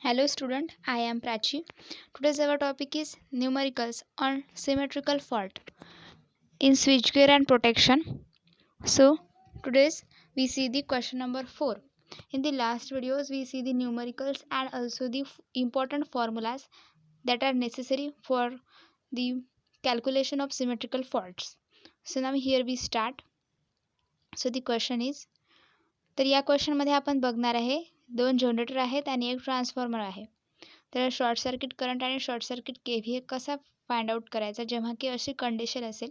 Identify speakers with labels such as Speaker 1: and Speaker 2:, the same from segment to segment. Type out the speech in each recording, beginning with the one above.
Speaker 1: Hello student, I am Prachi. Today's our topic is numericals on symmetrical fault in switchgear and protection. So today's we see the question number 4. In the last videos we see the numericals and also the important formulas that are necessary for the calculation of symmetrical faults. So now here we start. So the question is, तर या क्वेश्चनमध्ये आपण बघणार आहे दोन generator आहेत आणि एक transformer आहे. तर शॉर्ट सर्किट करंट आणि शॉर्ट सर्किट KVA कसा फाइंड आउट करायचा जेव्हा की अशी कंडिशन असेल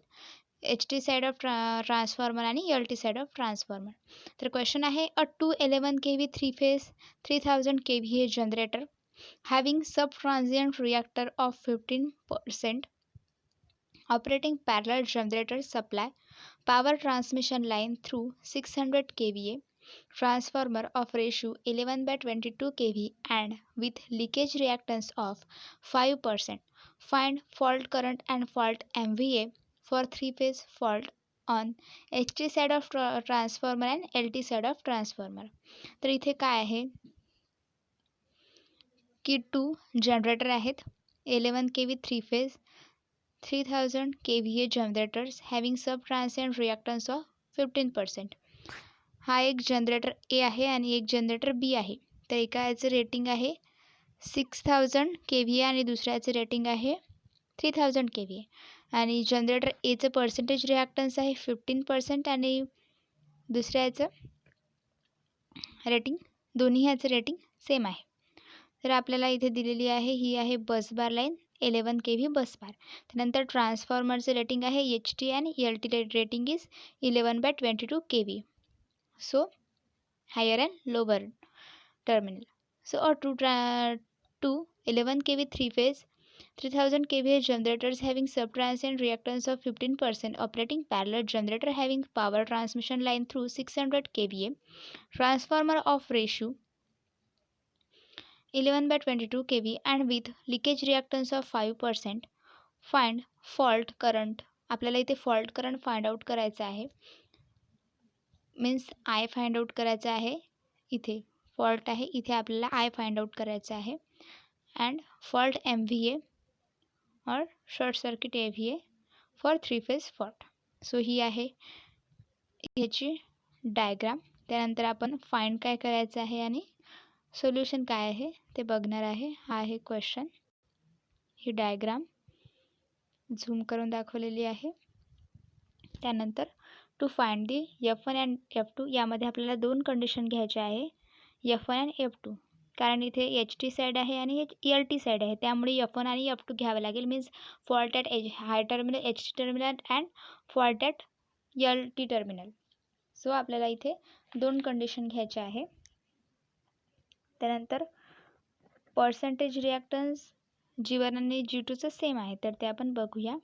Speaker 1: HT साइड ऑफ ट्रान्सफॉर्मर आणि LT साइड ऑफ ट्रान्सफॉर्मर. तर क्वेश्चन आहे, अ 211 kV 3 phase 3000 kVA generator having sub transient reactor of 15% operating parallel generator supply power transmission line through 600 kVA transformer of ratio 11/22 kV and with leakage reactance of 5%. Find fault current and fault MVA for three-phase fault on HT side of transformer and LT side of transformer. तर इथे काय आहे की 2 generator आहेत 11 kV 3 phase 3000 kVA generators having sub transient reactance of 15%. हा एक generator ए आहे आणि एक जनरेटर बी आहे. तर एका याचं रेटिंग आहे 6000 kVA आणि दुसऱ्याचं रेटिंग आहे 3000 kVA आणि जनरेटर एचं पर्सेंटेज रिॲक्टन्स आहे 15% आणि दुसऱ्या याचं रेटिंग दोन्ही ह्याचं रेटिंग सेम आहे. तर आपल्याला इथे दिलेली आहे ही आहे बसबार लाईन 11 kV बसबार. त्यानंतर ट्रान्सफॉर्मरचं रेटिंग आहे HT आणि LT rating is 11/22 kV. So higher and lower terminal. So or two 11 kV 3 phase 3000 kVA generators having subtransient reactance of 15% operating parallel generator having power transmission line through 600 kVA transformer of ratio 11/22 kV and with leakage reactance of 5%. Find fault current. आपल्याला इथे fault current find out करायचा आहे. Means आय find out करायचं आहे. इथे fault आहे, इथे आपल्याला आय फाइंड आउट करायचं आहे. अँड फॉल्ट MVA और short circuit AVA for 3 phase fault. So ही आहे ह्याची डायग्राम. त्यानंतर आपण फाइंड काय करायचं आहे आणि सोल्युशन काय आहे ते बघणार आहे. हा आहे क्वेश्चन. ही डायग्राम झूम करून दाखवलेली आहे. त्यानंतर to find the F1 and F2 यामध्ये आपल्याला दोन कंडिशन घ्यायच्या आहे F1 अँड F2. कारण इथे HT साईड आहे आणि LT साईड आहे त्यामुळे F1 आणि F2 घ्यावं लागेल. Means fault at high terminal HT terminal and fault at LT terminal. So आपल्याला इथे दोन कंडिशन घ्यायच्या आहे. त्यानंतर पर्सेंटेज रिॲक्टन्स G1 आणि G2चं सेम आहे तर ते आपण बघूया.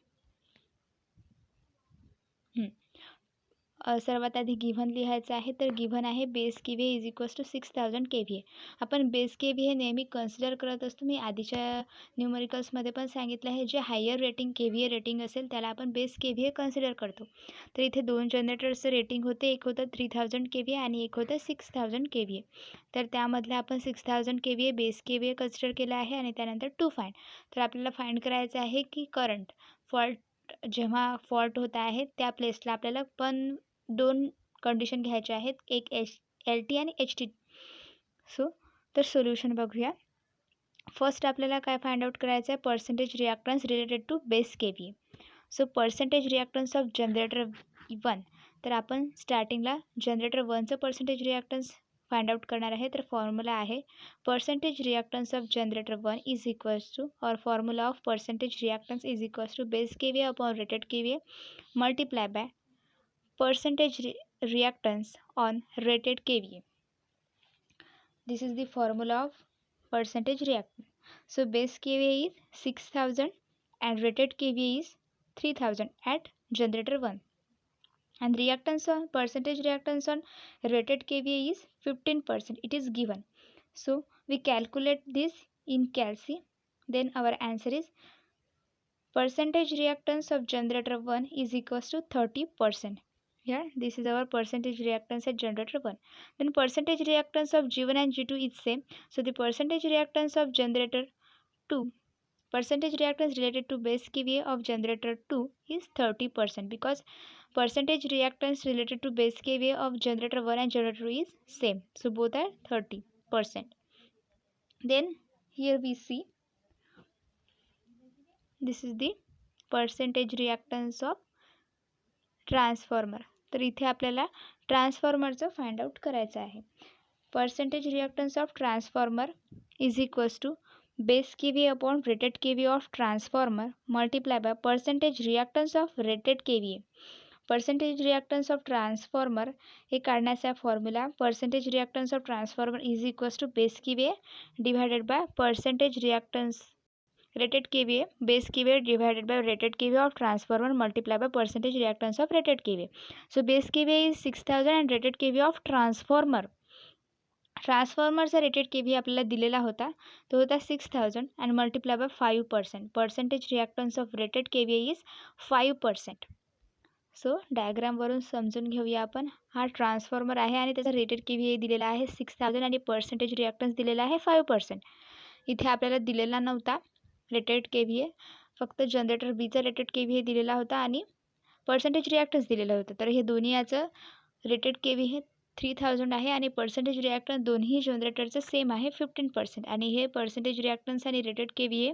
Speaker 1: सर्वात आधी गिव्हन लिहायचं आहे. तर गिव्हन आहे base KVA is equals to 6000 kVA. आपण बेस KVA हे नेहमी कन्सिडर करत असतो. मी आधीच्या न्यूमरिकल्समध्ये पण सांगितलं आहे जे हायर रेटिंग KVA रेटिंग असेल त्याला आपण बेस KVA कन्सिडर करतो. तर इथे दोन जनरेटर्सचं रेटिंग होते, एक होतं 3000 kVA आणि एक होतं 6000 kVA. तर त्यामधलं आपण 6000 kVA बेस KVA कन्सिडर केलं आहे आणि त्यानंतर टू फाइंड. तर आपल्याला फाइंड करायचं आहे की करंट फॉल्ट जेव्हा फॉल्ट होत आहे त्या प्लेसला आपल्याला पण दोन कंडिशन घ्यायचे आहेत, एक LT आणि HT. तर सोल्युशन बघूया. फर्स्ट आपल्याला काय फाइंड आउट करायचं आहे, percentage reactance related to base KVA. So percentage reactance of generator 1. तर आपण स्टार्टिंगला जनरेटर 1चं पर्सेंटेज रिॲक्टन्स फाइंड आउट करणार आहे. तर फॉर्म्युला आहे percentage reactance of generator 1 is equals to और formula of percentage reactance is equals to base KVA upon rated KVA multiply by percentage reactance on rated KVA. This is the formula of percentage reactance. So base KVA is 6000 and rated KVA is 3000 at generator 1 and reactance on percentage reactance on rated KVA is 15%. It is given. So we calculate this in Calc. Then our answer is percentage reactance of generator 1 is equals to 30%. Here this is our percentage reactance at generator 1. Then percentage reactance of G1 and G2 is same. So the percentage reactance of generator 2, percentage reactance related to base kVA of generator 2 is 30%, because percentage reactance related to base kVA of generator 1 and generator 2 is same. So both are 30%. Then here we see this is the percentage reactance of transformer. तर इथे आपल्याला ट्रान्सफॉर्मरचं find out करायचं आहे. Percentage reactance of transformer is equals to base KVA upon rated KVA of transformer multiply by percentage reactance of rated KVA. Percentage reactance of transformer हे काढण्याचा formula percentage reactance of transformer is equals to base KVA divided by percentage reactance rated kVA base kVA divided by rated kVA of transformer multiplied by percentage reactance of rated kVA. So base kVA is 6000 and rated kVA of transformer. ट्रान्सफॉर्मरचा rated KV आपल्याला दिलेला होता तो होता 6000 and multiply by 5%. Percentage reactance of rated kVA is 5%. सो डायग्रामवरून समजून घेऊया आपण. हा ट्रान्सफॉर्मर आहे आणि त्याचा रेटेड केव्हीए दिलेला आहे 6000 आणि पर्सेंटेज रिॲक्टन्स दिलेला आहे 5%. इथे आपल्याला दिलेला नव्हता रेटेड केव्हीए, फक्त जनरेटर बीचा रेटेड केव्हीए दिलेला होता आणि पर्सेंटेज रिॲक्टन्स दिलेलं होतं. तर हे दोन्ही याचं रेटेड केव्हीए 3000 आहे आणि पर्सेंटेज रिॲक्टन्स दोन्ही जनरेटरचं सेम आहे 15%. आणि हे पर्सेंटेज रिॲक्टन्स आणि रेटेड केव्हीए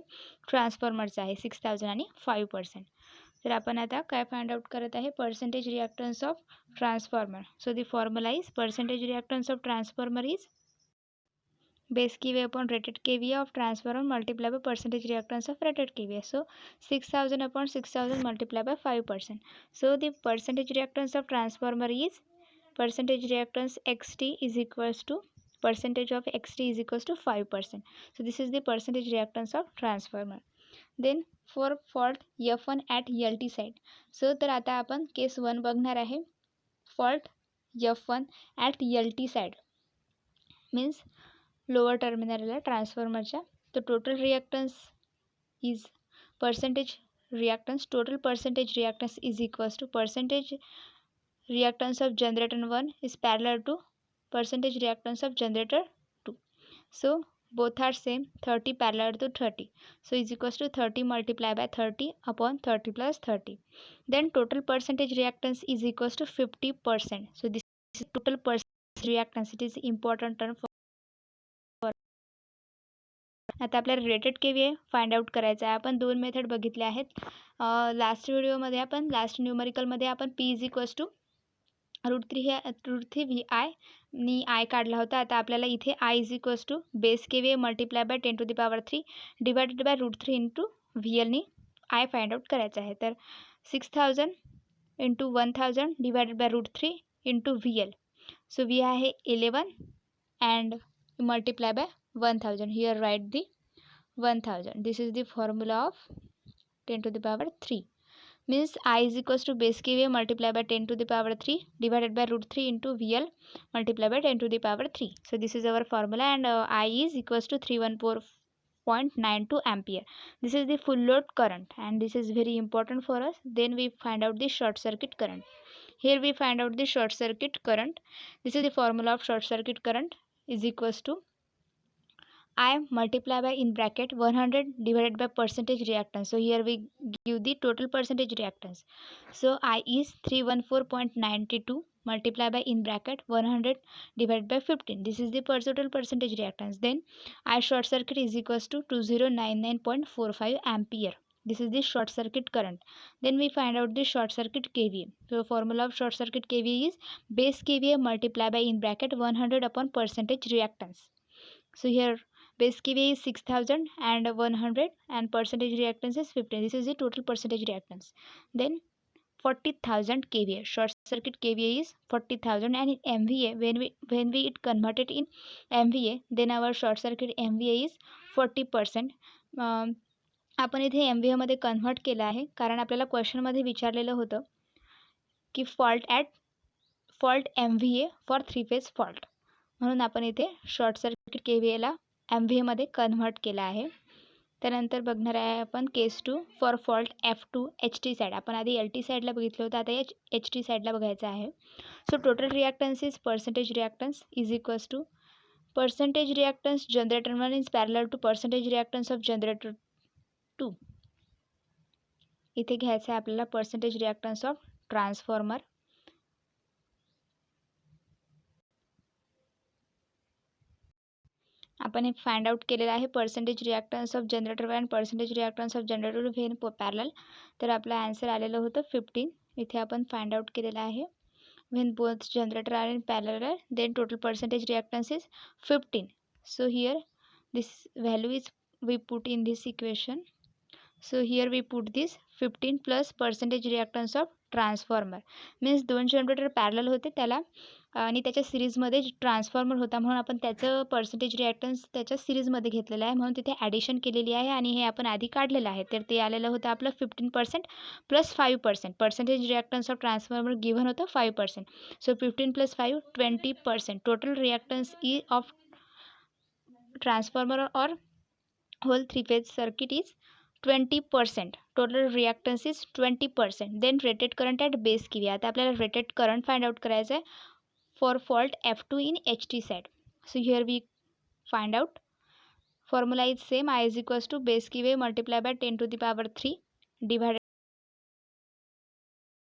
Speaker 1: ट्रान्सफॉर्मरचं आहे 6000 आणि 5%. तर आपण आता काय फाइंड आउट करत आहे percentage reactance of transformer. So the formula is percentage reactance of transformer is base kVA upon rated kVA of transformer multiplied by percentage reactance of rated kVA. So 6000 upon 6000 multiplied by 5%. So the percentage reactance of transformer is percentage reactance XT is equals to percentage of XT is equals to 5%. So this is the percentage reactance of transformer. Then for fault F1 at LT side. So तर आता आपण case 1 बघणार आहे. fault F1 at LT side means lower टर्मिनलला ट्रान्सफॉर्मरच्या. तर total reactance is percentage reactance total percentage reactance is equals to percentage reactance of generator 1 is parallel to percentage reactance of generator 2. So both are same 30 parallel to 30. So is equals to 30 multiplied by 30 upon 30 plus 30. Then total percentage reactance is equals to 50%. So this is total percentage reactance. It is important term for. आता आपल्याला rated kVA find out करायचा आहे. आपण दोन method बघितले आहेत. Last व्हिडिओमध्ये आपण लास्ट न्यूमरिकलमध्ये आपण P is equals to √3 V I नी आय काढला होता. आता आपल्याला इथे I is equals to base KVA multiply by 10⁻³ divided by √3 into V एलनी आय फाइंड आउट करायचा आहे. तर 6000 into 1000 divided by √3 into V L. So V आहे 11 and multiply by 1000. Here write the 1000. This is the formula of 10⁻³ means I is equals to base kVA multiply by 10⁻³ divided by √3 into VL multiply by 10⁻³. So this is our formula and I is equals to 314.92 ampere. This is the full load current and this is very important for us. Then we find out the short circuit current. Here we find out the short circuit current. This is the formula of short circuit current is equals to I multiply by in bracket 100 divided by percentage reactance. So here we give the total percentage reactance. So I is 314.92 multiply by in bracket 100 divided by 15. This is the total percentage reactance. Then I short circuit is equals to 2099.45 ampere. This is the short circuit current. Then we find out the short circuit KVA. So formula of short circuit KVA is base KVA multiply by in bracket 100 upon percentage reactance. So here base KVA is 6000 and 100 and percentage reactance is 15. This is the total percentage reactance. Then 40,000 kVA short circuit KVA is 40,000 and in MVA when we it converted in MVA then our short circuit MVA is 40%. आपण इथे MVA मध्ये convert केलं आहे कारण आपल्याला क्वेश्चनमध्ये विचारलेलं होतं की fault MVA for 3 phase fault, म्हणून आपण इथे शॉर्ट सर्किट KVA ला MVA मध्ये कन्वर्ट केला आहे. त्यानंतर बघणार आहे आपण case 2 for fault F2 HT side. आपण आधी LT साईडला बघितलं होतं, आता HT साईडला बघायचं आहे. So total reactance is percentage reactance is equals to percentage reactance generator 1 is parallel to percentage reactance of generator 2. इथे घ्यायचं आहे आपल्याला percentage reactance of transformer. आपण एक फाइंड आउट केलेलं आहे percentage reactance of generator 1 percentage reactance of generator 2 in parallel. तर आपला आन्सर आलेलं होतं 15. इथे आपण फाइंड आउट केलेलं आहे when both generator are in parallel then total percentage reactance is 15. So here this value is we put in this equation. So here we put this 15 plus percentage reactance of transformer means 2 generator parallel होते त्याला आणि त्याच्या सिरीजमध्ये transformer होता म्हणून आपण त्याचं percentage reactance त्याच्या सिरीजमध्ये घेतलेलं आहे म्हणून तिथे ॲडिशन केलेली आहे आणि हे आपण आधी काढलेलं आहे. तर ते आलेलं होतं आपलं 15% plus 5%. Percentage reactance of transformer given होतं 5%. सो 15 plus 5 20%. Total reactance E of transformer और whole 3-phase circuit is 20%. Total reactance is 20%. Then rated current at base KVA. आता आपल्याला rated current find out करायचं आहे for fault F2 in HT side. So here we find out. Formula is same. I is equals to base KVA multiplied by 10 to the power 3 divided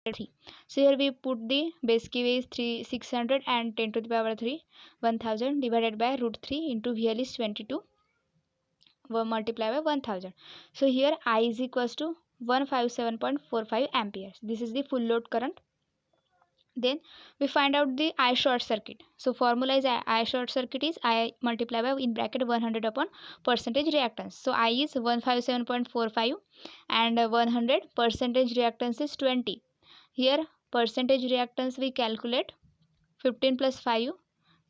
Speaker 1: by 3. So here we put the base KVA is 600 and 10 to the power 3 1000 divided by root 3 into VL is 22. Multiply by 1000. So here I is equals to 157.45 amperes. This is the full load current. Then we find out the I short circuit. So formula is I short circuit is I multiply by in bracket 100 upon percentage reactance. So I is 157.45 and 100 percentage reactance is 20. Here percentage reactance we calculate 15 plus 5.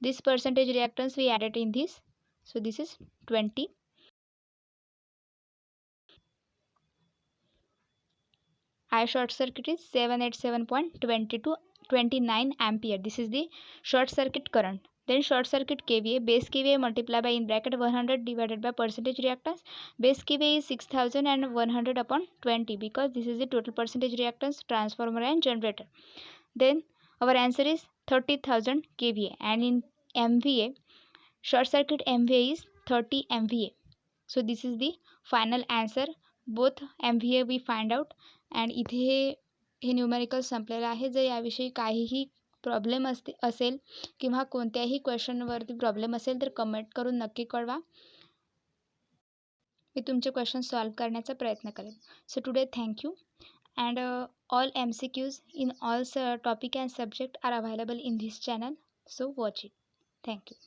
Speaker 1: This percentage reactance we added in this. So this is 20. I short circuit is 787.29 ampere. This is the short circuit current. Then short circuit KVA, base KVA multiplied by in bracket 100 divided by percentage reactance. Base KVA is 6000 and 100 upon 20 because this is the total percentage reactance transformer and generator. Then our answer is 30,000 KVA and in MVA, short circuit MVA is 30 MVA. So this is the final answer. Both MVA we find out. and इथे हे numerical संपलेलं आहे. जर याविषयी काहीही problem असेल किंवा कोणत्याही क्वेश्चनवरती problem असेल तर कमेंट करून नक्की कळवा. मी तुमचे क्वेश्चन सॉल्व करण्याचा प्रयत्न करेन. So today thank you and all MCQs in all topic and subject are available in this channel. So watch it. Thank you.